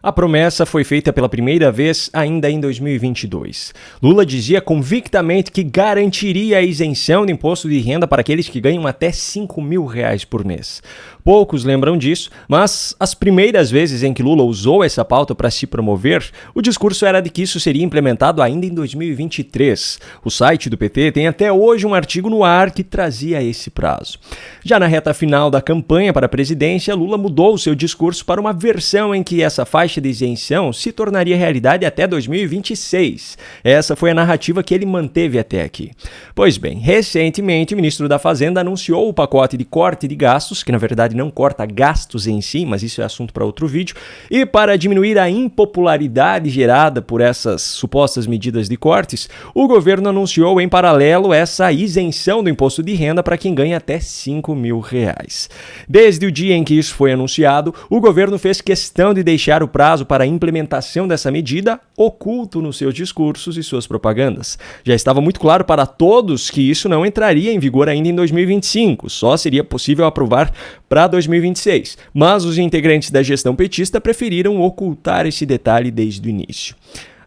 A promessa foi feita pela primeira vez ainda em 2022. Lula dizia convictamente que garantiria a isenção do imposto de renda para aqueles que ganham até R$5.000 por mês. Poucos lembram disso, mas as primeiras vezes em que Lula usou essa pauta para se promover, o discurso era de que isso seria implementado ainda em 2023. O site do PT tem até hoje um artigo no ar que trazia esse prazo. Já na reta final da campanha para a presidência, Lula mudou seu discurso para uma versão em que essa faixa de isenção se tornaria realidade até 2026. Essa foi a narrativa que ele manteve até aqui. Pois bem, recentemente o ministro da Fazenda anunciou o pacote de corte de gastos, que na verdade não corta gastos em si, mas isso é assunto para outro vídeo, e para diminuir a impopularidade gerada por essas supostas medidas de cortes, o governo anunciou em paralelo essa isenção do imposto de renda para quem ganha até R$5.000. Desde o dia em que isso foi anunciado, o governo fez questão de deixar o prazo para a implementação dessa medida oculto nos seus discursos e suas propagandas. Já estava muito claro para todos que isso não entraria em vigor ainda em 2025, só seria possível aprovar para 2026, mas os integrantes da gestão petista preferiram ocultar esse detalhe desde o início.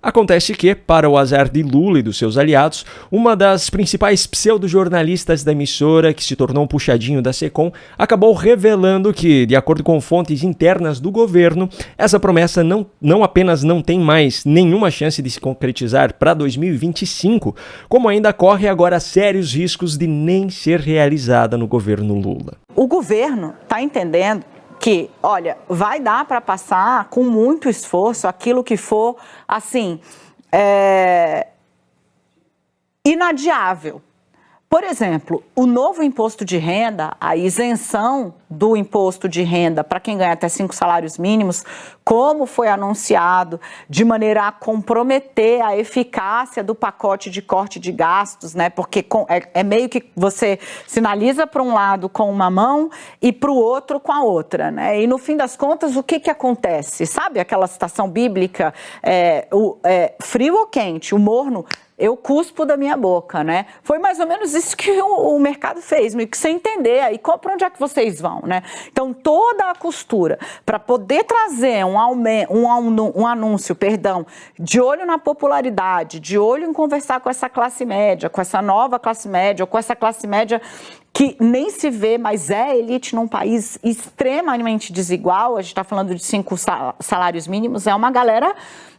Acontece que, para o azar de Lula e dos seus aliados, uma das principais pseudojornalistas da emissora, que se tornou um puxadinho da Secom, acabou revelando que, de acordo com fontes internas do governo, essa promessa não apenas não tem mais nenhuma chance de se concretizar para 2025, como ainda corre agora sérios riscos de nem ser realizada no governo Lula. O governo está entendendo que, olha, vai dar para passar com muito esforço aquilo que for, assim, inadiável. Por exemplo, o novo imposto de renda, a isenção do imposto de renda para quem ganha até 5 salários mínimos, como foi anunciado, de maneira a comprometer a eficácia do pacote de corte de gastos, né? Porque é meio que você sinaliza para um lado com uma mão e para o outro com a outra, né? E no fim das contas, o que acontece? Sabe aquela citação bíblica, frio ou quente, o morno, eu cuspo da minha boca, né? Foi mais ou menos isso que o mercado fez, meio que sem entender, aí para onde é que vocês vão, né? Então, toda a costura para poder trazer um anúncio, de olho na popularidade, de olho em conversar com essa classe média, com essa nova classe média, ou com essa classe média que nem se vê, mas é elite num país extremamente desigual. A gente está falando de 5 salários mínimos, é uma galera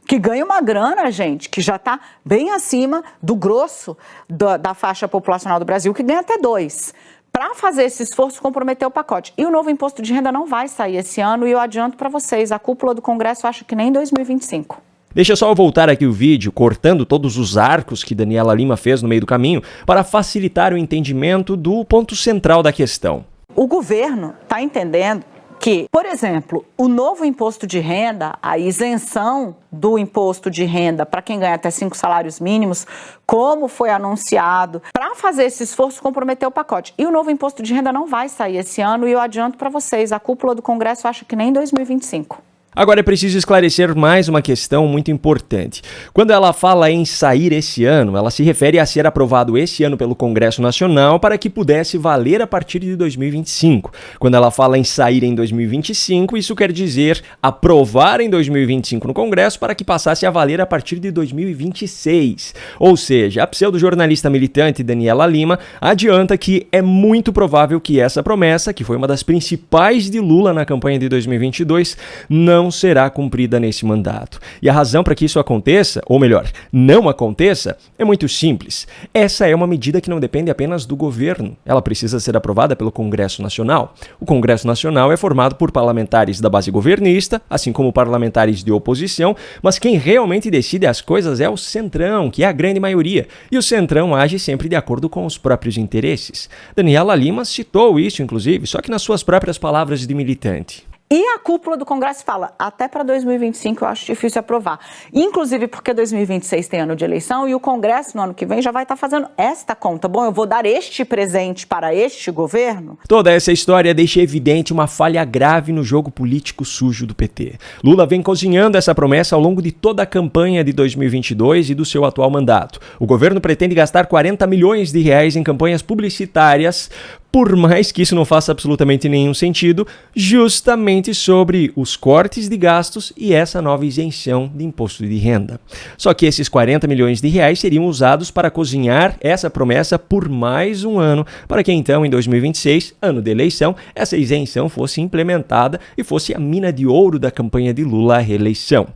que ganha uma grana, gente, que já está bem acima do grosso da faixa populacional do Brasil, que ganha até 2. Para fazer esse esforço, comprometer o pacote. E o novo imposto de renda não vai sair esse ano, e eu adianto para vocês, a cúpula do Congresso acha que nem em 2025. Deixa só eu voltar aqui o vídeo, cortando todos os arcos que Daniela Lima fez no meio do caminho, para facilitar o entendimento do ponto central da questão. O governo está entendendo que, por exemplo, o novo imposto de renda, a isenção do imposto de renda para quem ganha até 5 salários mínimos, como foi anunciado, para fazer esse esforço, comprometer o pacote. E o novo imposto de renda não vai sair esse ano, e eu adianto para vocês, a cúpula do Congresso acha que nem em 2025. Agora é preciso esclarecer mais uma questão muito importante. Quando ela fala em sair esse ano, ela se refere a ser aprovado esse ano pelo Congresso Nacional para que pudesse valer a partir de 2025. Quando ela fala em sair em 2025, isso quer dizer aprovar em 2025 no Congresso para que passasse a valer a partir de 2026. Ou seja, a pseudojornalista militante Daniela Lima adianta que é muito provável que essa promessa, que foi uma das principais de Lula na campanha de 2022, não será cumprida nesse mandato. E a razão para que isso aconteça, ou melhor, não aconteça, é muito simples. Essa é uma medida que não depende apenas do governo. Ela precisa ser aprovada pelo Congresso Nacional. O Congresso Nacional é formado por parlamentares da base governista, assim como parlamentares de oposição, mas quem realmente decide as coisas é o Centrão, que é a grande maioria. E o Centrão age sempre de acordo com os próprios interesses. Daniela Lima citou isso, inclusive, só que nas suas próprias palavras de militante. E a cúpula do Congresso fala, até para 2025 eu acho difícil aprovar. Inclusive porque 2026 tem ano de eleição e o Congresso no ano que vem já vai estar fazendo esta conta. Bom, eu vou dar este presente para este governo? Toda essa história deixa evidente uma falha grave no jogo político sujo do PT. Lula vem cozinhando essa promessa ao longo de toda a campanha de 2022 e do seu atual mandato. O governo pretende gastar R$40 milhões em campanhas publicitárias por mais que isso não faça absolutamente nenhum sentido, justamente sobre os cortes de gastos e essa nova isenção de imposto de renda. Só que esses 40 milhões de reais seriam usados para cozinhar essa promessa por mais um ano, para que então em 2026, ano de eleição, essa isenção fosse implementada e fosse a mina de ouro da campanha de Lula à reeleição.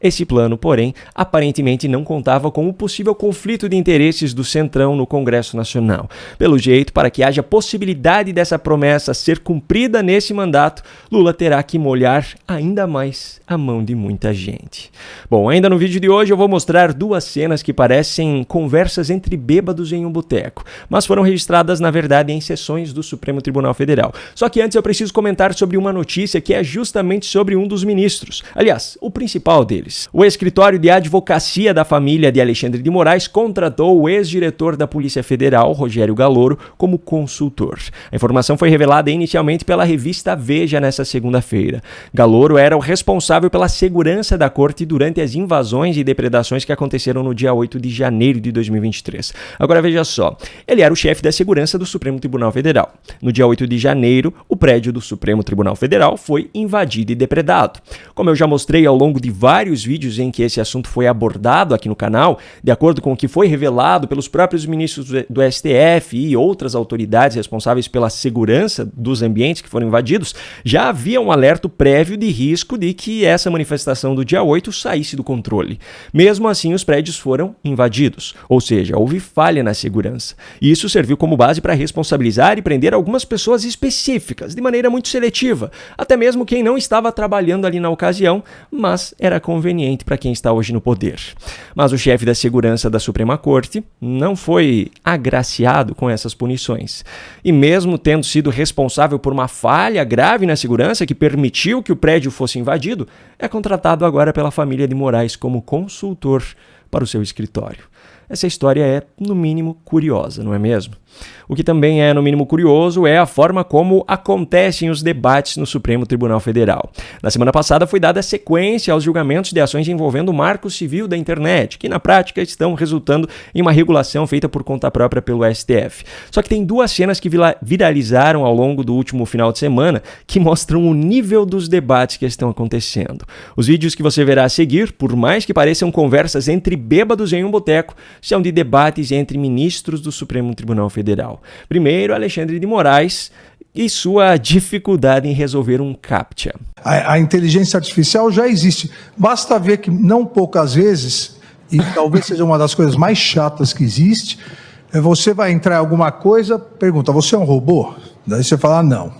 Esse plano, porém, aparentemente não contava com o possível conflito de interesses do Centrão no Congresso Nacional. Pelo jeito, para que haja possibilidade dessa promessa ser cumprida nesse mandato, Lula terá que molhar ainda mais a mão de muita gente. Bom, ainda no vídeo de hoje eu vou mostrar duas cenas que parecem conversas entre bêbados em um boteco, mas foram registradas, na verdade, em sessões do Supremo Tribunal Federal. Só que antes eu preciso comentar sobre uma notícia que é justamente sobre um dos ministros. Aliás, o principal deles. O escritório de advocacia da família de Alexandre de Moraes contratou o ex-diretor da Polícia Federal, Rogério Galloro, como consultor. A informação foi revelada inicialmente pela revista Veja nesta segunda-feira. Galloro era o responsável pela segurança da corte durante as invasões e depredações que aconteceram no dia 8 de janeiro de 2023. Agora veja só, ele era o chefe da segurança do Supremo Tribunal Federal. No dia 8 de janeiro, o prédio do Supremo Tribunal Federal foi invadido e depredado. Como eu já mostrei ao longo de vários vídeos em que esse assunto foi abordado aqui no canal, de acordo com o que foi revelado pelos próprios ministros do STF e outras autoridades responsáveis pela segurança dos ambientes que foram invadidos, já havia um alerta prévio de risco de que essa manifestação do dia 8 saísse do controle. Mesmo assim, os prédios foram invadidos, ou seja, houve falha na segurança. Isso serviu como base para responsabilizar e prender algumas pessoas específicas, de maneira muito seletiva, até mesmo quem não estava trabalhando ali na ocasião, mas era conveniente para quem está hoje no poder. Mas o chefe da segurança da Suprema Corte não foi agraciado com essas punições. E mesmo tendo sido responsável por uma falha grave na segurança que permitiu que o prédio fosse invadido, é contratado agora pela família de Moraes como consultor para o seu escritório. Essa história é, no mínimo, curiosa, não é mesmo? O que também é, no mínimo, curioso é a forma como acontecem os debates no Supremo Tribunal Federal. Na semana passada foi dada sequência aos julgamentos de ações envolvendo o Marco Civil da Internet, que na prática estão resultando em uma regulação feita por conta própria pelo STF. Só que tem duas cenas que viralizaram ao longo do último final de semana que mostram o nível dos debates que estão acontecendo. Os vídeos que você verá a seguir, por mais que pareçam conversas entre bêbados em um boteco, são de debates entre ministros do Supremo Tribunal Federal. Primeiro, Alexandre de Moraes e sua dificuldade em resolver um CAPTCHA. A inteligência artificial já existe. Basta ver que, não poucas vezes, e talvez seja uma das coisas mais chatas que existe, você vai entrar em alguma coisa, pergunta, você é um robô? Daí você fala, não.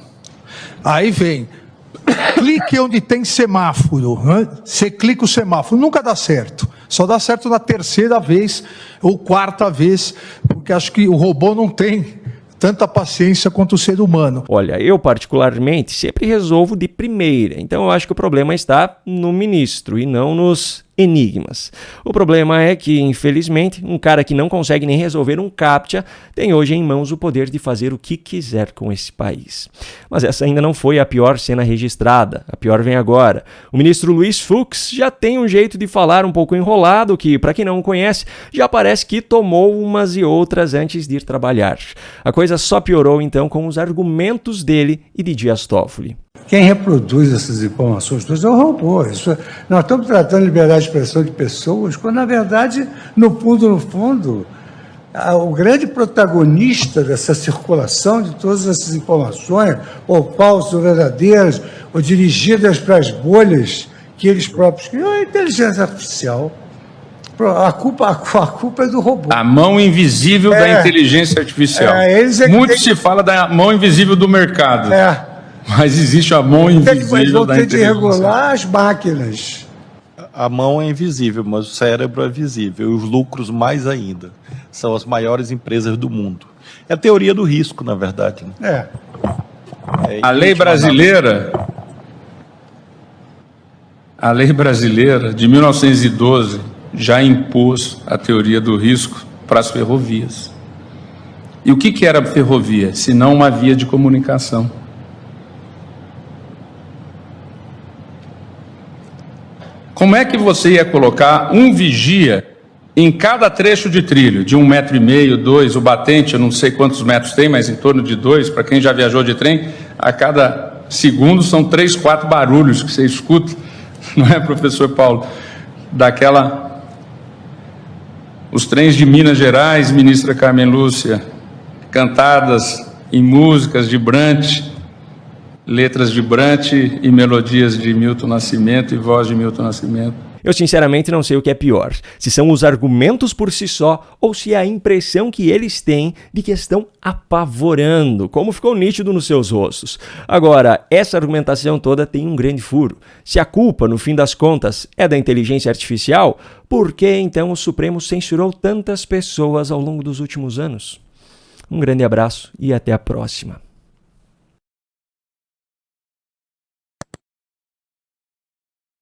Aí vem, clique onde tem semáforo. Né? Você clica o semáforo, nunca dá certo. Só dá certo na terceira vez ou quarta vez, porque acho que o robô não tem tanta paciência quanto o ser humano. Olha, eu particularmente sempre resolvo de primeira, então eu acho que o problema está no ministro e não nos enigmas. O problema é que, infelizmente, um cara que não consegue nem resolver um CAPTCHA tem hoje em mãos o poder de fazer o que quiser com esse país. Mas essa ainda não foi a pior cena registrada. A pior vem agora. O ministro Luiz Fux já tem um jeito de falar um pouco enrolado que, para quem não o conhece, já parece que tomou umas e outras antes de ir trabalhar. A coisa só piorou então com os argumentos dele e de Dias Toffoli. Quem reproduz essas informações todas é o robô. Nós estamos tratando de liberdade de expressão de pessoas, quando, na verdade, no fundo, o grande protagonista dessa circulação de todas essas informações, ou falsas ou verdadeiras, ou dirigidas para as bolhas que eles próprios criam, é a inteligência artificial. A culpa é do robô. A mão invisível da inteligência artificial. Muito se fala da mão invisível do mercado. Mas existe a mão invisível da inteligência. De regular as máquinas. A mão é invisível, mas o cérebro é visível. E os lucros mais ainda. São as maiores empresas do mundo. É a teoria do risco, na verdade. Né? A lei brasileira de 1912 já impôs a teoria do risco para as ferrovias. E o que era a ferrovia? Se não uma via de comunicação. Como é que você ia colocar um vigia Em cada trecho de trilho, de 1,5 m, 2, o batente, eu não sei quantos metros tem, mas em torno de 2, para quem já viajou de trem, a cada segundo são 3, 4 barulhos que você escuta, não é, professor Paulo? Os trens de Minas Gerais, ministra Carmen Lúcia, cantadas em músicas de Brant, letras de Brant e melodias de Milton Nascimento e voz de Milton Nascimento. Eu sinceramente não sei o que é pior, se são os argumentos por si só ou se é a impressão que eles têm de que estão apavorando, como ficou nítido nos seus rostos. Agora, essa argumentação toda tem um grande furo. Se a culpa, no fim das contas, é da inteligência artificial, por que então o Supremo censurou tantas pessoas ao longo dos últimos anos? Um grande abraço e até a próxima.